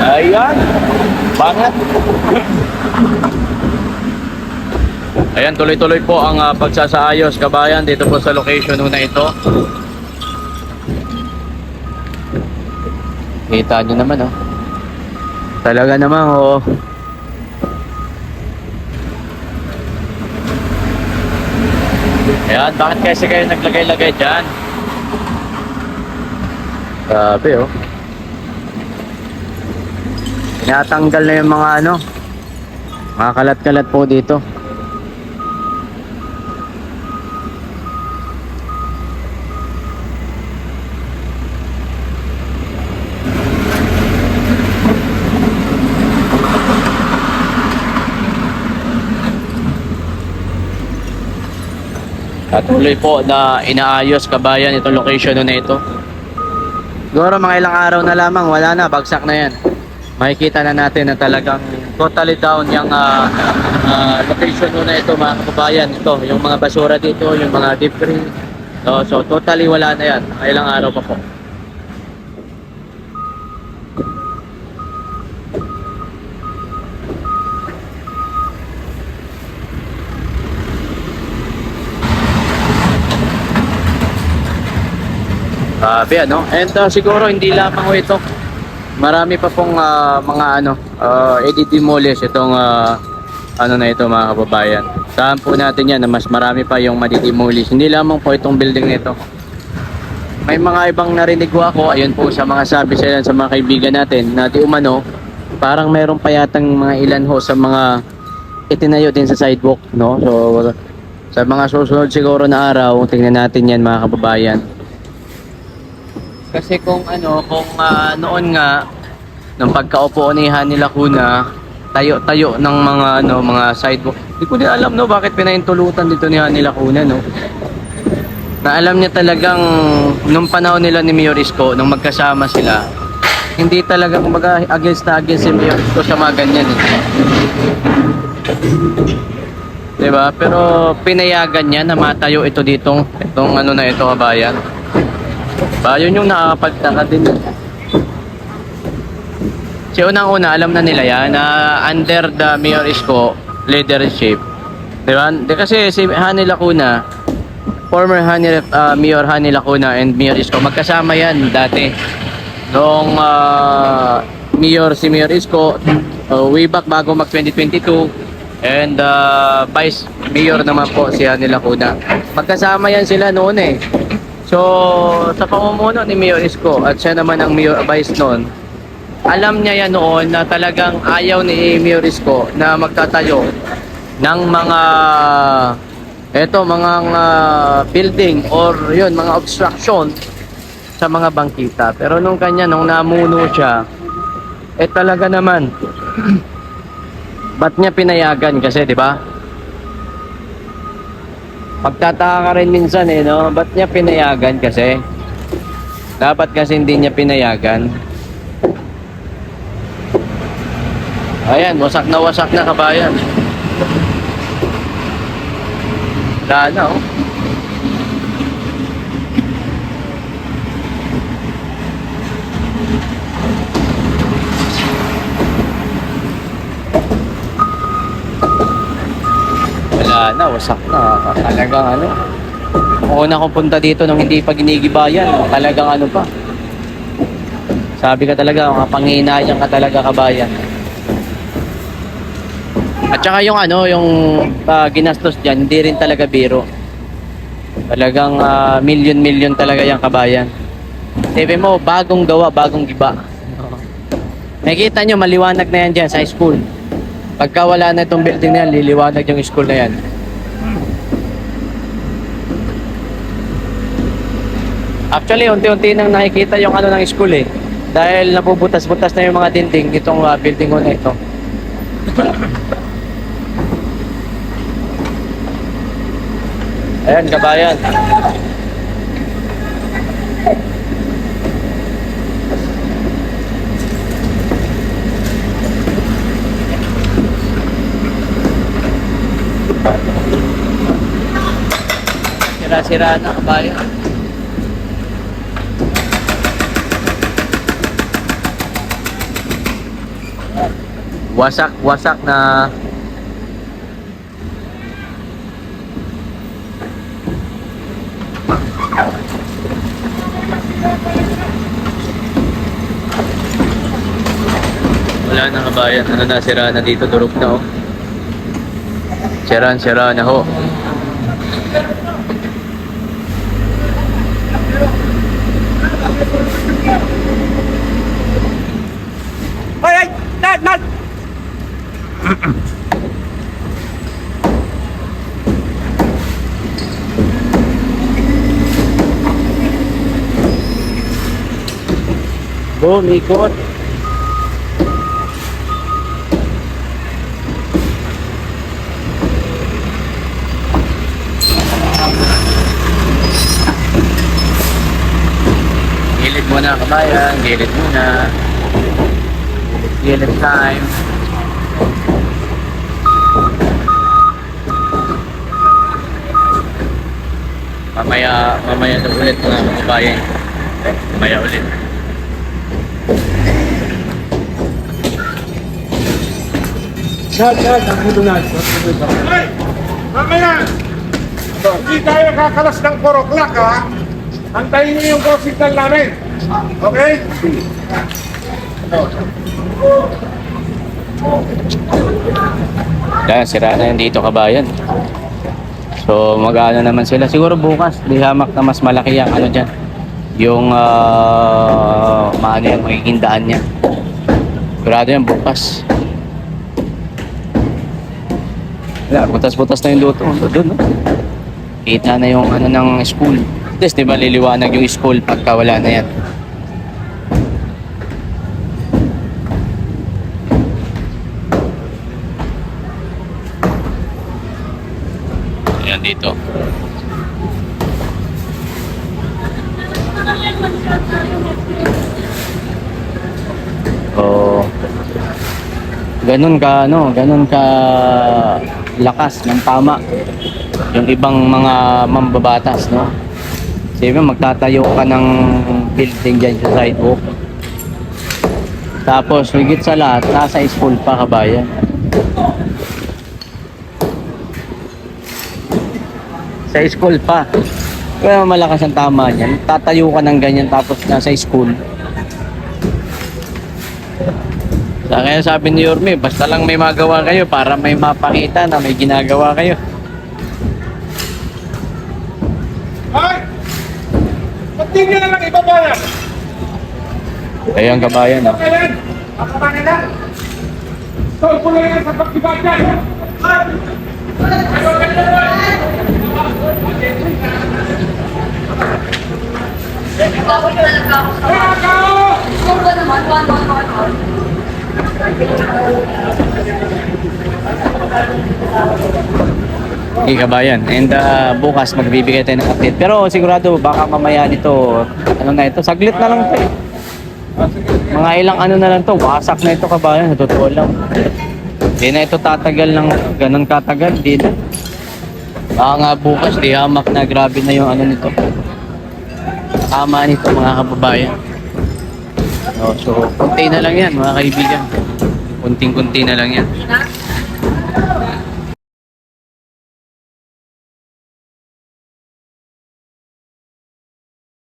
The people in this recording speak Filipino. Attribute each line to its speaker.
Speaker 1: Ayan. Bangat. Ayan, tuloy-tuloy po ang pagsasaayos, kabayan, dito po sa location na ito. Kita nyo naman, oh. Talaga naman, oh. Ayan, bakit kasi kayo naglagay-lagay dyan? Grabe, oh. Tinatanggal na yung mga ano, mga kalat-kalat po dito. Patuloy po na inaayos, kabayan, itong location na ito. Siguro mga ilang araw na lamang, wala na, bagsak na yan. Makikita na natin na talagang totally down yung location na ito, mga kabayan. Ito, yung mga basura dito, yung mga debris. So totally wala na yan, mga ilang araw pa po. Grabe, ano? And siguro hindi lamang ito. Marami pa pong mga i-demolish itong ano na ito, mga kababayan. Saan po natin yan na mas marami pa yung madi-demolish. Hindi lamang po itong building nito. May mga ibang narinig ko ako, ayun po sa mga sabi sa mga kaibigan natin na di umano, parang meron pa yatang mga ilan ho sa mga itinayo din sa sidewalk, no? So sa mga susunod siguro na araw, tingnan natin yan, mga kababayan. Kasi kung noon nga nung pagkaupo ni Hani Lacuna, tayo-tayo ng mga sidewalk. Hindi ko din alam, no, bakit pinaintulutan dito ni Hani Lacuna, no. Na alam niya talagang nung panahon nila ni Mayor Isko, nung magkasama sila, hindi talaga kumbaga against si Mayor Isko sa mga ganyan, eh. Diba? Pero pinayagan niya na matayo ito ditong itong ano na ito, kabayan. Yun yung nakakapagtaka din. Kasi unang-una, alam na nila yan na under the Mayor Isko leadership. Diba? Kasi si Hani Lacuna, former Mayor Hani Lacuna and Mayor Isko, magkasama yan dati. Noong si Mayor Isko, way back bago mag 2022, and Vice Mayor naman po si Hani Lacuna. Magkasama yan sila noon, eh. So, sa pamumuno ni Mayor Isko at siya naman ang Mayor Vice noon, alam niya yan noon na talagang ayaw ni Mayor Isko na magtatayo ng mga building or yun, mga obstruction sa mga bangkita. Pero nung namuno siya, talaga naman ba't niya pinayagan kasi, di ba? Pagtataka ka rin minsan, no? Ba't niya pinayagan kasi? Dapat kasi hindi niya pinayagan. Ayan, wasak na, kabayan. Wala na, oh. Na, wasak na. Talagang una kong punta dito nung hindi pa ginigibayan, talagang pa. Sabi ka talaga, panghihinayang ka talaga, kabayan. At saka yung ginastos dyan, hindi rin talaga biro. Talagang million talaga yung, kabayan. Sabi mo, bagong gawa, bagong giba. Nakikita nyo, maliwanag na yan dyan sa school. Pagka wala na itong building na yan, liliwanag yung school na yan. Actually, unti-unti nang nakikita yung ng school, eh. Dahil napubutas-butas na yung mga dinding itong building ko na ito. Ayan, kabayan. Sira-sira na, kabayan. wasak na wala na kabayan. Ano na, sira na dito, durog na oh. Sira na ho.
Speaker 2: Ay! Nat!
Speaker 1: Bumikot. Gilid muna kabayan, gilid muna. Gilid time. Mamaya na ulit mga kabayan. Mamaya ulit.
Speaker 2: Nat! Ang mulo na. Ay! Mamaya! Hindi tayo kakalas ng 4 o'clock, ha? Antayin niyo yung go signal namin. Okay?
Speaker 1: Dahil sira na yan dito kabayan. So mag-ano naman sila. Siguro bukas, di hamak na mas malaki ang ano dyan. Yung maano yan, magiging daan niya. Sigurado yan bukas. Wala, butas-butas na yung luto. Doon, no? Kita na yung ano ng school. Tapos di ba liliwanag yung school pagka wala na yan. Ayan dito. So, ganun ka lakas ng tama yung ibang mga mambabatas, no? Sabi mo, magtatayo ka ng building dyan sa sidewalk. Tapos, higit sa lahat, nasa school pa kabayan. Sa school pa. Kaya malakas ang tama niyan. Tatayo ka ng ganyan tapos nasa school. Kaya sabi ni Yorme, basta lang may magawa kayo para may mapakita na may ginagawa kayo.
Speaker 2: Ay! Pati nyo na lang ibabayan!
Speaker 1: Ayun kabayan, no?
Speaker 2: Kayan! Makapanin na! Tol ko na yan sa pagkibadyan! Ay!
Speaker 1: Okay kabayan, and bukas magbibigay tayo ng update. Pero sigurado baka mamaya nito, ano na ito, saglit na lang ito eh. Mga ilang ano na lang to, wasak na ito kabayan, sa totoo lang. Hindi na ito tatagal ng ganun katagal, di na. Baka nga bukas, di hamak na, grabe na yung ano nito. Tama nito mga kababayan. So, kunti na lang yan mga kaibigan. Kunting-kunti na lang yan.